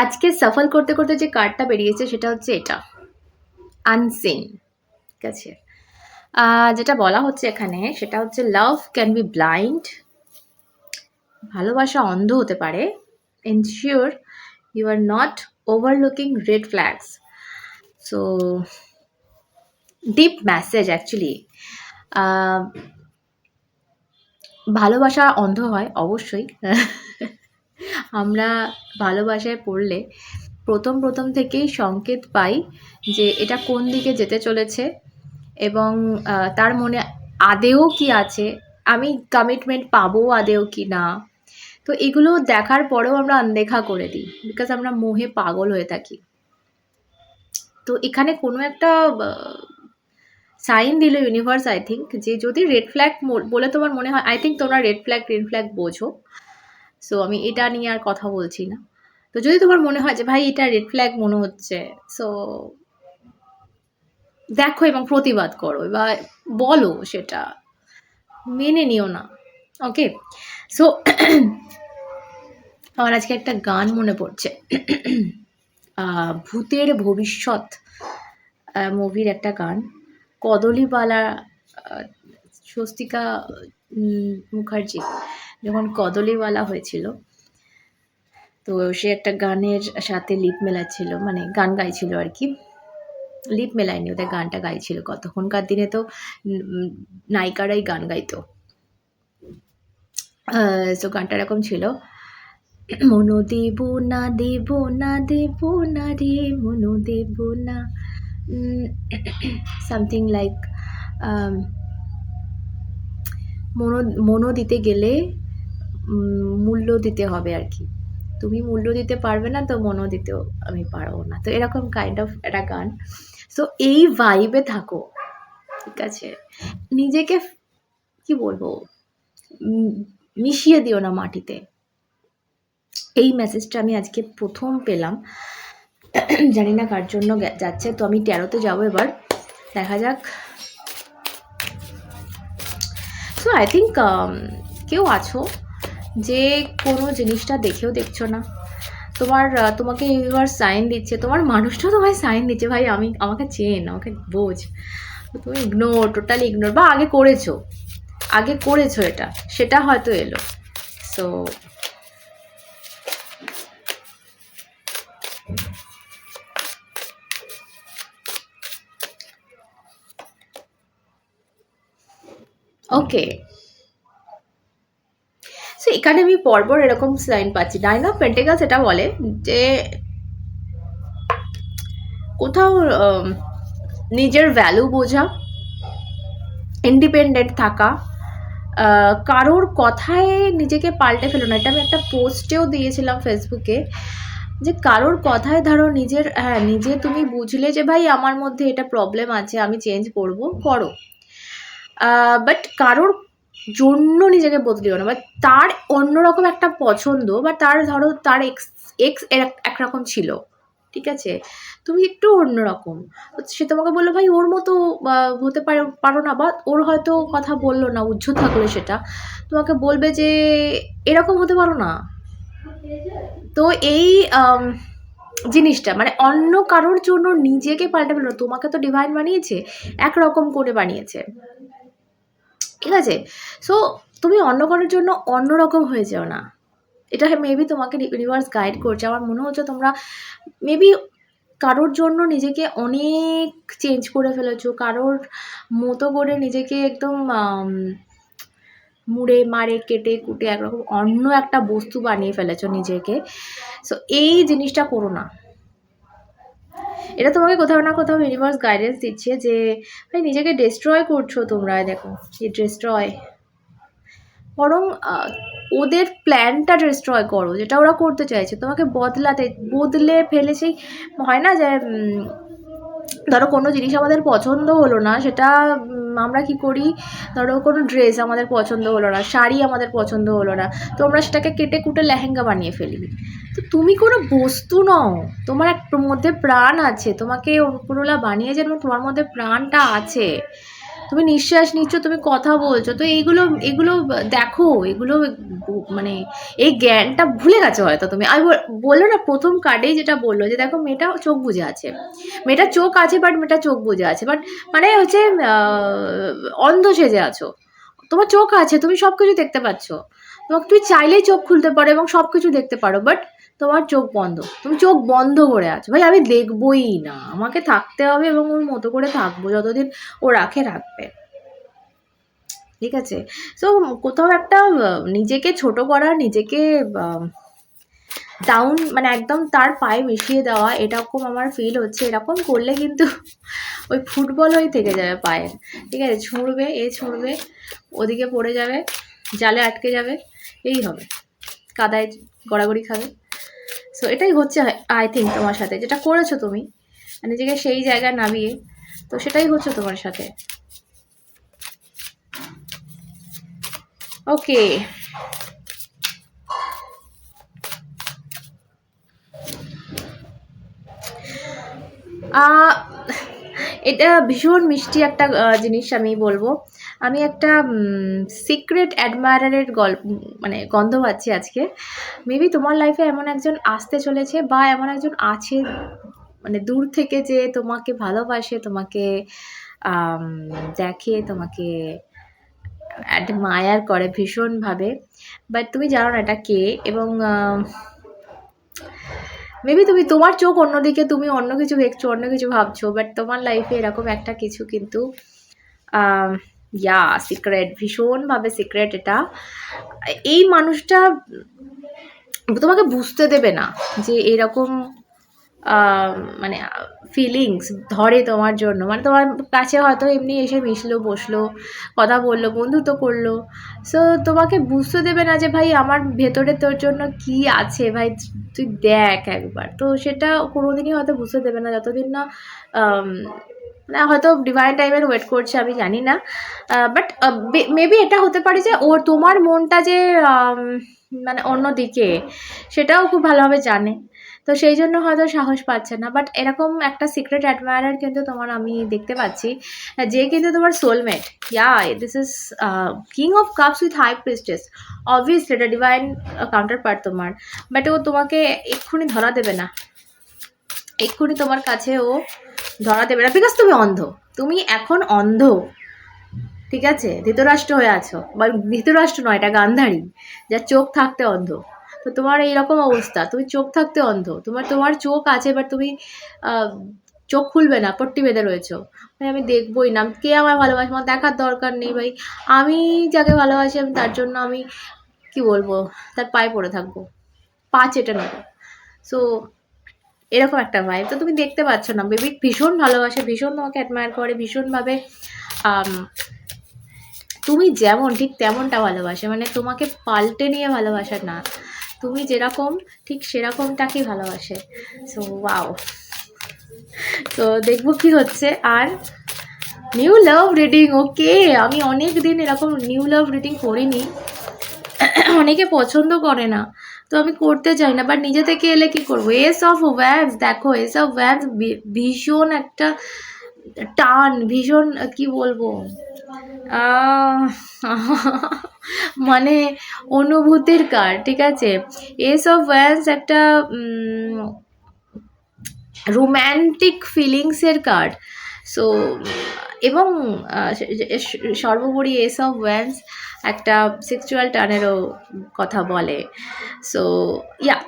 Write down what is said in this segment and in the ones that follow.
আজকে সাফল করতে করতে যে কার্ডটা বেরিয়েছে সেটা হচ্ছে এটা, আনসিন। ঠিক আছে, যেটা বলা হচ্ছে এখানে সেটা হচ্ছে লাভ ক্যান বি ব্লাইন্ড, ভালোবাসা অন্ধ হতে পারে। Ensure you are not overlooking red flags. So deep message actually. ভালোবাসা অন্ধ হয় অবশ্যই। আমরা ভালোবাসায় পড়লে প্রথম থেকেই সংকেত পাই যে এটা কোন দিকে যেতে চলেছে, এবং তার মনে আদেও কি আছে, আমি কমিটমেন্ট পাবো আদেও কি না। তো এগুলো দেখার পরেও আমরা আনদেখা করে দিই, বিকজ আমরা মোহে পাগল হয়ে থাকি। তো এখানে কোনো একটা সাইন দিল ইউনিভার্স, আই থিঙ্ক, যে যদি রেড ফ্ল্যাগ বলে তোমার মনে হয়, আই থিঙ্ক তোমরা রেড ফ্ল্যাগ গ্রিন ফ্ল্যাগ বোঝো। সো আমি এটা নিয়ে আর কথা বলছি না। তো যদি তোমার মনে হয় যে ভাই এটা রেড ফ্ল্যাগ মনে হচ্ছে, সো দেখো এবং প্রতিবাদ করো বা বলো, সেটা মেনে নিও না। ওকে, সো আমার আজকে একটা গান মনে পড়ছে, ভূতের ভবিষ্যৎ মুভির একটা গান, কদলীবালা, স্বস্তিকা মুখার্জি যখন কদলীওয়ালা হয়েছিল, তো সে একটা গানের সাথে লিপ মেলাচ্ছিল, মানে গান গাইছিল আর কি। লিপ মেলায়নি, ওদের গানটা গাইছিল। তখনকার দিনে তো নায়িকারাই গান গাইতো। তো গানটা এরকম ছিল, মনো দেব না দেব না দেব না রে, মনো দেব না, সামথিং লাইক মনো দিতে গেলে মূল্য দিতে হবে আর কি। তুমি মূল্য দিতে পারবে না, তো মনও দিতেও আমি পারবো না। তো এরকম কাইন্ড অফ একটা গান। সো এই ভাইবে থাকো, ঠিক আছে? নিজেকে কি বলবো, মিশিয়ে দিও না মাটিতে। এই মেসেজটা আমি আজকে প্রথম পেলাম, জানি না কার জন্য যাচ্ছে। তো আমি 13তে যাবো এবার, দেখা যাক। সো আই থিঙ্ক কেউ আছো যে কোনো জিনিসটা দেখেও দেখছো না, তোমাকে ইউনিভার্স সাইন দিচ্ছে, তোমার মানুষটাও তোমায় সাইন দিচ্ছে, ভাই আমাকে চেন, আমাকে বোঝ। তুমি টোটালি ইগনোর, বা আগে করেছো এটা, সেটা হয়তো এলো। সো ওকে, সো এখানে আমি পরপর এরকম সাইন পাচ্ছি। 9 অফ পেন্টাকলস এটা বলে যে কোথাও নিজের ভ্যালু বোঝা, ইন্ডিপেন্ডেন্ট থাকা, কারোর কথায় নিজেকে পাল্টে ফেলো না। এটা আমি একটা পোস্টেও দিয়েছিলাম ফেসবুকে, যে কারোর কথায় ধরো নিজে তুমি বুঝলে যে ভাই আমার মধ্যে এটা প্রবলেম আছে, আমি চেঞ্জ করো, বাট কারোর জন্য নিজেকে বদলিও না। বা তার অন্যরকম একটা পছন্দ, বা ধরো তার এক্স একরকম ছিল, ঠিক আছে, তুমি একটু অন্যরকম, সে তোমাকে বললো ভাই ওর মতো হতে পারো না, বা ওর হয়তো কথা বললো না, উজ্জ্বল থাকলে সেটা তোমাকে বলবে যে এরকম হতে পারো না। তো এই জিনিসটা, মানে অন্য কারোর জন্য নিজেকে পাল্টে ফেলো। তোমাকে তো ডিভাইন বানিয়েছে, একরকম করে বানিয়েছে, ঠিক আছে? সো তুমি অন্য কারোর জন্য অন্যরকম হয়ে যাও না। এটা মেবি তোমাকে ইউনিভার্স গাইড করছে। আমার মনে হচ্ছে তোমরা মেবি কারোর জন্য নিজেকে অনেক চেঞ্জ করে ফেলেছো, কারোর মতো করে নিজেকে একদম মুড়ে মারে কেটে কুটে একরকম অন্য একটা বস্তু বানিয়ে ফেলেছো নিজেকে। সো এই জিনিসটা করো না। এটা তোমাকে কোথাও না কোথাও ইউনিভার্স গাইডেন্স দিচ্ছে যে ভাই নিজেকে ডিস্ট্রয় করছো তোমরা। দেখো এই ডিস্ট্রয়, বরং ওদের প্ল্যানটা ডিস্ট্রয় করো, যেটা ওরা করতে চাইছে, তোমাকে বদলে ফেলে। সেই হয় না যে ধরো কোনো জিনিস আমাদের পছন্দ হলো না, সেটা আমরা কি করি, ধরো কোনো ড্রেস আমাদের পছন্দ হলো না, শাড়ি আমাদের পছন্দ হলো না, তো আমরা সেটাকে কেটে কুটে লেহেঙ্গা বানিয়ে ফেলি। তো তুমি কোনো বস্তু নও, তোমার মধ্যে প্রাণ আছে, তোমাকে উপরওয়ালা বানিয়েছে এবং তোমার মধ্যে প্রাণটা আছে। তুমি নিঃশ্বাস নিচ্ছ, তুমি কথা বলছো, তো এইগুলো এগুলো দেখো, এগুলো মানে এই জ্ঞানটা ভুলে গেছো হয়তো তুমি। আমি বললো না প্রথম কার্ডেই যেটা বললো যে দেখো মেয়েটা চোখ বুজে আছে, মেয়েটার চোখ আছে বাট মেয়েটা চোখ বুজে আছে, বাট মানে হচ্ছে অন্ধ সেজে আছো। তোমার চোখ আছে, তুমি সব কিছু দেখতে পাচ্ছ, তোমাকে তুমি চাইলেই চোখ খুলতে পারো এবং সব কিছু দেখতে পারো, বাট তোমার চোখ বন্ধ, তুমি চোখ বন্ধ করে আছো। ভাই আমি দেখবই না, আমাকে থাকতে হবে এবং ওর মতো করে থাকবো, যতদিন ও রাখবে, ঠিক আছে। সো কোথাও একটা নিজেকে ছোট করা, নিজেকে ডাউন মানে একদম তার পায়ে মিশিয়ে দেওয়া, এরকম আমার ফিল হচ্ছে। এরকম করলে কিন্তু ওই ফুটবল হয়ে থেকে যাবে পায়ের, ঠিক আছে, ছুঁড়বে ছুঁড়বে, ওদিকে পড়ে যাবে, জালে আটকে যাবে, এই হবে, কাদায় গড়াগড়ি খাবে। সো এটাই হচ্ছে আই থিঙ্ক তোমার সাথে, যেটা করেছো তুমি নিজেকে সেই জায়গায় নামিয়ে, তো সেটাই হচ্ছে তোমার সাথে। ওকে, এটা ভীষণ মিষ্টি একটা জিনিস আমি বলবো। আমি একটা সিক্রেট অ্যাডমায়ারের মানে গন্ধ পাচ্ছি আজকে। মেবি তোমার লাইফে এমন একজন আসতে চলেছে বা এমন একজন আছে, মানে দূর থেকে যে তোমাকে ভালোবাসে, তোমাকে দেখে, তোমাকে অ্যাডমায়ার করে ভীষণভাবে, বাট তুমি জানো না এটা কে। এবং মেবি তোমার চোখ অন্যদিকে, তুমি অন্য কিছু দেখছো, অন্য কিছু ভাবছো, বাট তোমার লাইফে এরকম একটা কিছু কিন্তু সিক্রেট, ভীষণভাবে সিক্রেট এটা। এই মানুষটা তোমাকে বুঝতে দেবে না যে এরকম মানে ফিলিংস ধরে তোমার জন্য, মানে তোমার কাছে হয়তো এমনি এসে মিশলো, বসলো, কথা বললো, বন্ধুত্ব করলো, সো তোমাকে বুঝতে দেবে না যে ভাই আমার ভেতরে তোর জন্য কি আছে, ভাই তুই দেখ একবার। তো সেটা কোনোদিনই হয়তো বুঝতে দেবে না যতদিন না না হয়তো ডিভাইন টাইমের ওয়েট করছে, আমি জানি না, বাট মেবি এটা হতে পারে যে ওর তোমার মনটা যে মানে অন্যদিকে, সেটাও খুব ভালোভাবে জানে, তো সেই জন্য হয়তো সাহস পাচ্ছে না। বাট এরকম একটা সিক্রেট অ্যাডমায়ারার কিন্তু তোমার আমি দেখতে পাচ্ছি, যে কিন্তু তোমার soulmate. This is king of cups with high priestess, obviously এটা ডিভাইন কাউন্টার পার্ট তোমার, বাট ও তোমাকে এক্ষুনি ধরা দেবে না, এক্ষুনি তোমার কাছে ও ধরা দেবে না, বিকজ তুমি অন্ধ, তুমি এখন অন্ধ, ঠিক আছে, ধৃতরাষ্ট্র হয়ে আছো, বা ধৃতরাষ্ট্র নয়, এটা গান্ধারী, যার চোখ থাকতে অন্ধ। তো তোমার এইরকম অবস্থা, তুমি চোখ থাকতে অন্ধ, তোমার চোখ আছে, বাট তুমি চোখ খুলবে না, পট্টি বেঁধে রয়েছো, ভাই আমি দেখবই না, কে আমায় ভালোবাসে আমার দেখার দরকার নেই, ভাই আমি যাকে ভালোবাসি আমি তার জন্য আমি কি বলবো, তার পায়ে পড়ে থাকবো, পা চেটে নেবো। সো এরকম একটা ভাইব তো তুমি দেখতে পাচ্ছ না, বেবি ভীষণ ভালোবাসে, ভীষণ তোমাকে অ্যাডমায়ার করে, ভীষণভাবে তুমি যেমন ঠিক তেমনটা ভালোবাসে, মানে তোমাকে পাল্টে নিয়ে ভালোবাসা না, তুমি যেরকম ঠিক সেরকমটাকেই ভালোবাসে। সো ওয়াও, তো দেখবো কি হচ্ছে। আর নিউ লাভ রিডিং, ওকে, আমি অনেক দিন এরকম নিউ লাভ রিডিং করিনি, অনেকে পছন্দ করে না, তো আমি করতে চাই না, বাট নিজে থেকে এলে কি করবো। এস অফ ওয়্যান্স, দেখো এস অফ ওয়্যান্স ভীষণ একটা টান, ভীষণ কি বলবো, মানে অনুভূতির কার্ড, ঠিক আছে। এস অফ ওয়্যান্স একটা রোম্যান্টিক ফিলিংসের কার্ড। সো এবং সর্বোপরি এস অফ ওয়্যান্স একটা সেক্সুয়াল টানেরও কথা বলে। সো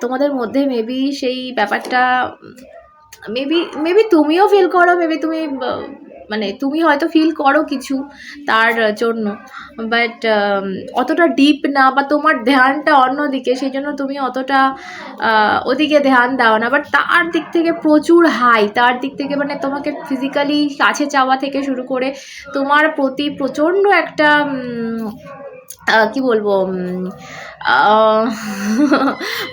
তোমাদের মধ্যে মেবি সেই ব্যাপারটা মেবি তুমিও ফিল করো, মেবি তুমি মানে তুমি হয়তো ফিল করো কিছু তার জন্য, বাট অতটা ডিপ না, বা তোমার ধ্যানটা অন্যদিকে, সেই জন্য তুমি অতটা ওদিকে ধ্যান দাও না, বাট তার দিক থেকে প্রচুর হাই, তার দিক থেকে মানে তোমাকে ফিজিক্যালি কাছে চাওয়া থেকে শুরু করে তোমার প্রতি প্রচণ্ড একটা কি বলবো,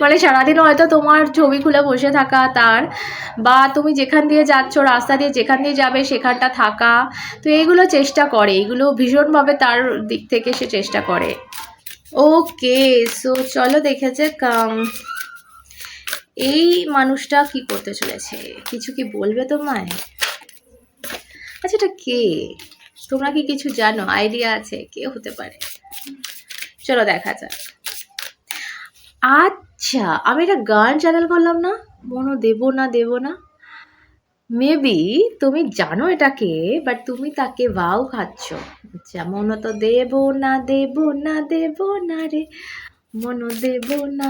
মানে সারাদিন হয়তো তোমার ছবি খুলে বসে থাকা তার, বা তুমি যেখান দিয়ে যাচ্ছ, রাস্তা দিয়ে যেখান দিয়ে যাবে সেখানটা থাকা, তো এইগুলো চেষ্টা করে, এইগুলো ভীষণভাবে তার দিক থেকে সে চেষ্টা করে। ওকে, সো চলো দেখে যাক এই মানুষটা কি করতে চলেছে, কিছু কি বলবে তোমায়? আচ্ছা এটা কে, তোমরা কি কিছু জানো? আইডিয়া আছে কে হতে পারে? চলো দেখা যাক। আচ্ছা, আমি একটা গান চ্যানেল করলাম না, মনো দেব না দেব না। মেবি তুমি জানো এটাকে, বাট তুমি তাকে ভাও খাচ্ছ। আচ্ছা, মনো তো দেব না দেব না দেব না রে, মনো দেব না।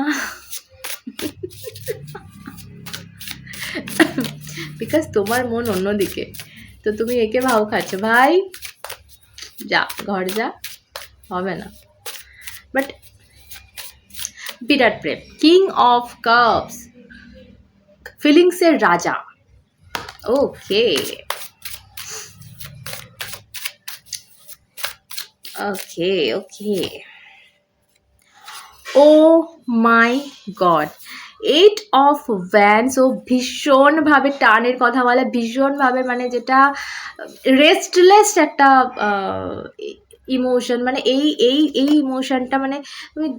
বিকজ তোমার মন অন্যদিকে, তো তুমি একে ভাও খাচ্ছ। ভাই যা, ঘর যা, হবে না। বাট বিরাট প্রেম, কিং অফ কাপস, ফিলিংসের রাজা। Okay okay okay. Oh my god, 8 of wands. ও ভীষণভাবে টানের কথা বলে, ভীষণভাবে, মানে যেটা রেস্টলেস একটা ইমোশন, মানে এই এই এই ইমোশনটা, মানে তুমি,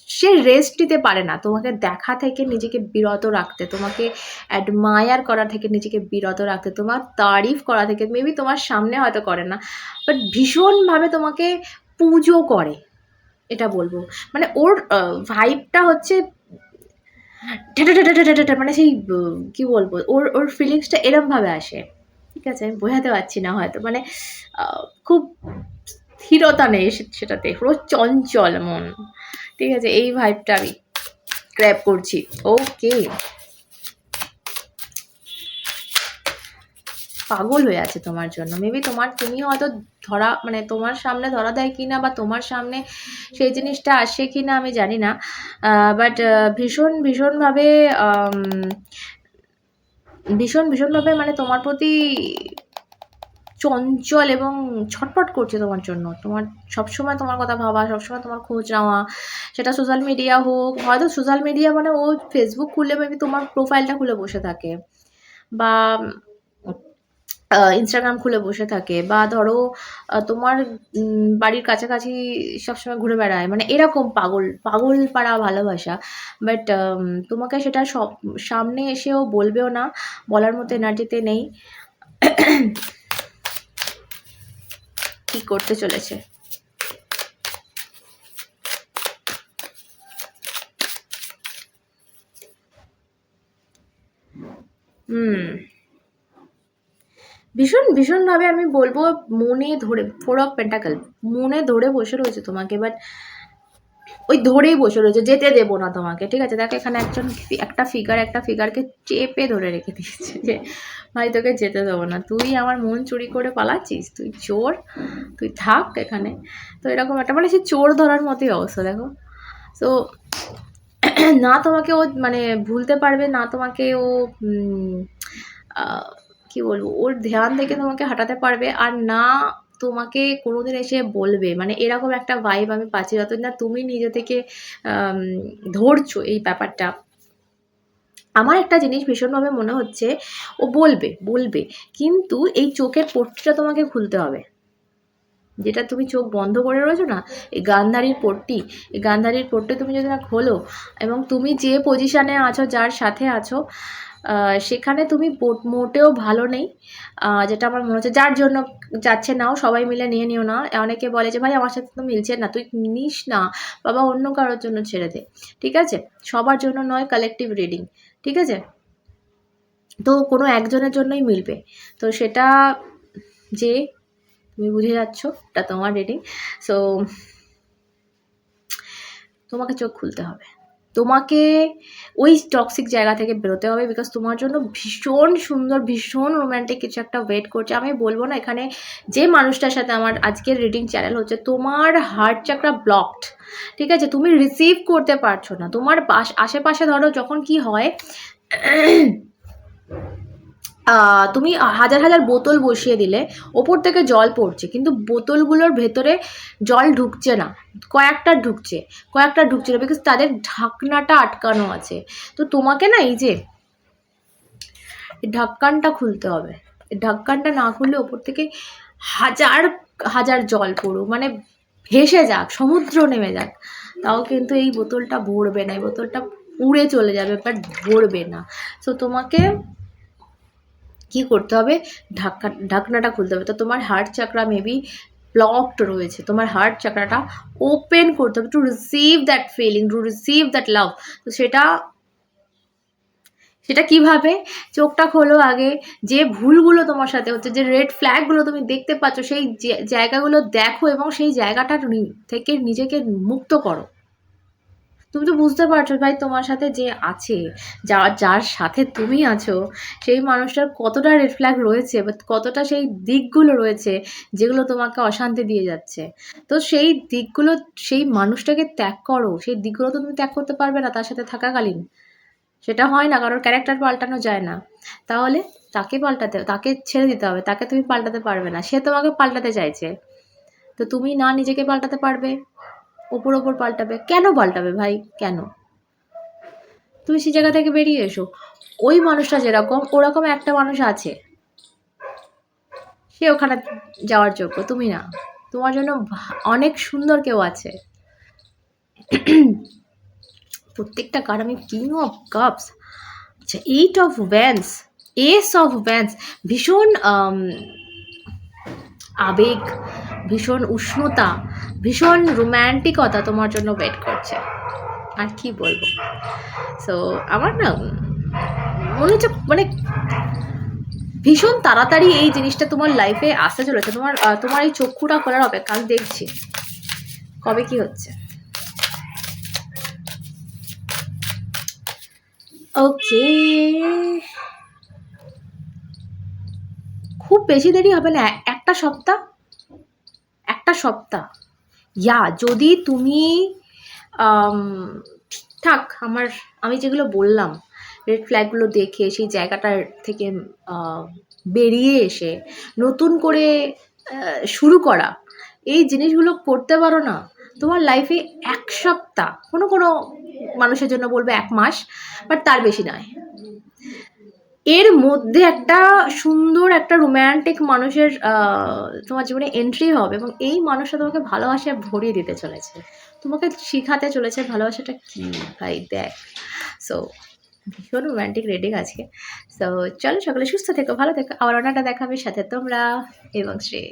সে রেস্ট নিতে পারে না তোমাকে দেখা থেকে নিজেকে বিরত রাখতে, তোমাকে অ্যাডমায়ার করা থেকে নিজেকে বিরত রাখতে, তোমার তারিফ করা থেকে। মেবি তোমার সামনে হয়তো করে না, বাট ভীষণভাবে তোমাকে পুজো করে, এটা বলবো। মানে ওর ভাইবটা হচ্ছে মানে সেই কি বলবো, ওর ওর ফিলিংসটা এরমভাবে আসে। ঠিক আছে, আমি বোঝাতে পারছি না হয়তো, মানে খুব স্থিরতা নেই সেটাতে, পুরো চঞ্চল মন। ঠিক আছে, এই ভাইবটা আমি গ্র্যাব করছি। ওকে, পাগল হয়ে আছে তোমার জন্য। মেবি তুমি হয়তো ধরা, মানে তোমার সামনে ধরা দেয় কিনা, বা তোমার সামনে সেই জিনিসটা আসে কিনা আমি জানি না, বাট ভীষণভাবে ভীষণভাবে মানে তোমার প্রতি চঞ্চল এবং ছটফট করছে তোমার জন্য। তোমার সবসময় তোমার কথা ভাবা, সবসময় তোমার খোঁজ নেওয়া, সেটা সোশ্যাল মিডিয়া হোক, হয়তো সোশ্যাল মিডিয়া মানে ও ফেসবুক খুললে মেবি তোমার প্রোফাইলটা খুলে বসে থাকে, বা ইনস্টাগ্রাম খুলে বসে থাকে, বা ধরো তোমার বাড়ির কাছাকাছি সবসময় ঘুরে বেড়ায়, মানে এরকম পাগল পাড়া ভালোবাসা। বাট তোমাকে সেটা সব সামনে এসেও বলবেও না, বলার মতো এনার্জিতে নেই। কি করতে চলেছে? ভীষণভাবে আমি বলবো মনে ধরে, 4 অফ পেন্টাকল, মনে ধরে বসে রয়েছে তোমাকে, বাট ওই ধরেই বসে রয়েছে, যেতে দেবো না তোমাকে। ঠিক আছে, দেখো এখানে একটা ফিগারকে চেপে ধরে রেখে দিয়েছে, যে ভাই তোকে যেতে দেবো না, তুই আমার মন চুরি করে পালাচ্ছিস, তুই চোর, তুই থাক এখানে। তো এরকম একটা, মানে সে চোর ধরার মতোই অবস্থা, দেখো। তো না তোমাকে ও মানে ভুলতে পারবে না, তোমাকে ও কি বলবো, ওর ধ্যান থেকে তোমাকে হাঁটাতে পারবে, আর না তোমাকে কোনোদিন এসে বলবে, মানে এরকম একটা ভাইব আমি পাচ্ছি, যতদিন না তুমি নিজে থেকে ধরছো এই ব্যাপারটা। আমার একটা জিনিস ভীষণভাবে মনে হচ্ছে, ও বলবে, কিন্তু এই চোখের পট্টিটা তোমাকে খুলতে হবে, যেটা তুমি চোখ বন্ধ করে রয়েছো না, এই গান্ধারীর পট্টি তুমি যদি না খোলো, এবং তুমি যে পজিশানে আছো, যার সাথে আছো, সেখানে তুমি মোটেও ভালো নেই, যেটা আমার মনে হচ্ছে। যার জন্য যাচ্ছে নাও, সবাই মিলে নিয়ে নিও না। অনেকে বলে যে ভাই আমার সাথে তো মিলছে না, তুই নিস না বাবা, অন্য কারোর জন্য ছেড়ে দে। ঠিক আছে, সবার জন্য নয়, কালেকটিভ রিডিং। ঠিক আছে, তো কোনো একজনের জন্যই মিলবে, তো সেটা যে তুমি বুঝে যাচ্ছ, এটা তোমার রিডিং। সো তোমাকে চোখ খুলতে হবে, তোমাকে ওই টক্সিক জায়গা থেকে বেরোতে হবে, বিকজ তোমার জন্য ভীষণ সুন্দর, ভীষণ রোম্যান্টিক কিছু একটা ওয়েট করছে। আমি বলবো না, এখানে যে মানুষটার সাথে আমার আজকের রিডিং চ্যানেল হচ্ছে, তোমার হার্ট চাকরা ব্লকড। ঠিক আছে, তুমি রিসিভ করতে পারছো না, তোমার আশেপাশে ধরো যখন কি হয়, তুমি হাজার বোতল বসিয়ে দিলে, ওপর থেকে জল পড়ছে, কিন্তু বোতলগুলোর ভেতরে জল ঢুকছে না, কয়েকটা ঢুকছে না, বিকজ তাদের ঢাকনাটা আটকানো আছে। তো তোমাকে না, এই যে ঢাক্কানটা খুলতে হবে, ঢাক্কানটা না খুললে ওপর থেকে হাজার জল পড়ুক, মানে ভেসে যাক, সমুদ্র নেমে যাক, তাও কিন্তু এই বোতলটা ভরবে না, এই বোতলটা উড়ে চলে যাবে, বাট ভরবে না। সো তোমাকে কি করতে হবে? ঢাকনাটা খুলতে হবে। তো তোমার হার্ট চাকরা মেবি ব্লকড রয়েছে। তোমার হার্ট চাকরাটা ওপেন করতে হবে to receive that feeling, to receive that love. তো সেটা সেটা কিভাবে? চোখটা খোলো আগে, যে ভুলগুলো তোমার সাথে হচ্ছে, যে রেড ফ্ল্যাগ গুলো তুমি দেখতে পাচ্ছ, সেই জায়গাগুলো দেখো এবং সেই জায়গাটার থেকে নিজেকে মুক্ত করো। তুমি তো বুঝতে পারছো ভাই, তোমার সাথে যে আছে, যার সাথে তুমি আছো, সেই মানুষটার কতটা রেড ফ্ল্যাগ রয়েছে বা কতটা সেই দিকগুলো রয়েছে যেগুলো তোমাকে অশান্তি দিয়ে যাচ্ছে। তো সেই দিকগুলো, সেই মানুষটাকে ত্যাগ করো। সেই দিকগুলো তো তুমি ত্যাগ করতে পারবে না তার সাথে থাকাকালীন। সেটা হয় না, কারোর ক্যারেক্টার পাল্টানো যায় না। তাহলে তাকে ছেড়ে দিতে হবে। তাকে তুমি পাল্টাতে পারবে না। সে তোমাকে পাল্টাতে চাইছে। তো তুমি না নিজেকে পাল্টাতে পারবে, ওপর পাল্টাবে। কেন পাল্টাবে ভাই? কেন? তুমি সেই জায়গা থেকে বেরিয়ে এসো। ওই মানুষটা যেরকম, ওরকম একটা মানুষ আছে। সে ওখানে যাওয়ার যোগ্য, তুমি না। তোমার জন্য অনেক সুন্দর কেউ আছে। প্রত্যেকটা কার্ড আমি কিং অফ কাপস, আচ্ছা, 8 of wands, S of wands, ভীষণ আবেগ, ভীষণ উষ্ণতা, ভীষণ রোম্যান্টিকতা তোমার জন্য ওয়েট করছে। আর কি বলবো? সো আমার না মনে হচ্ছে মানে ভীষণ তাড়াতাড়ি এই জিনিসটা তোমার লাইফে আসতে চলেছে। তোমার এই চক্ষুটা খোলার অপেক্ষা, আমি দেখছি কবে কি হচ্ছে। ওকে, খুব বেশি দেরি হবে না, একটা সপ্তাহ। একটা সপ্তাহ, যদি তুমি আম, ঠিকঠাক আমি যেগুলো বললাম, রেড ফ্ল্যাগগুলো দেখে সেই জায়গাটার থেকে বেরিয়ে এসে নতুন করে শুরু করা, এই জিনিসগুলো করতে পারো না, তোমার লাইফে 1 সপ্তাহ, কোনো মানুষের জন্য বলবে 1 মাস, বাট তার বেশি নয়, এর মধ্যে একটা সুন্দর একটা রোম্যান্টিক মানুষের তোমার জীবনে এন্ট্রি হবে এবং এই মানুষটা তোমাকে ভালোবাসায় ভরিয়ে দিতে চলেছে, তোমাকে শিখাতে চলেছে ভালোবাসাটা কি ভাই, দেখ। সো ভীষণ রোম্যান্টিক রেডিং আজকে। সো চলো, সকলে সুস্থ থেকো, ভালো থেকো, আবার অন্যটা দেখাবে সাথে তোমরা এবং শ্রী।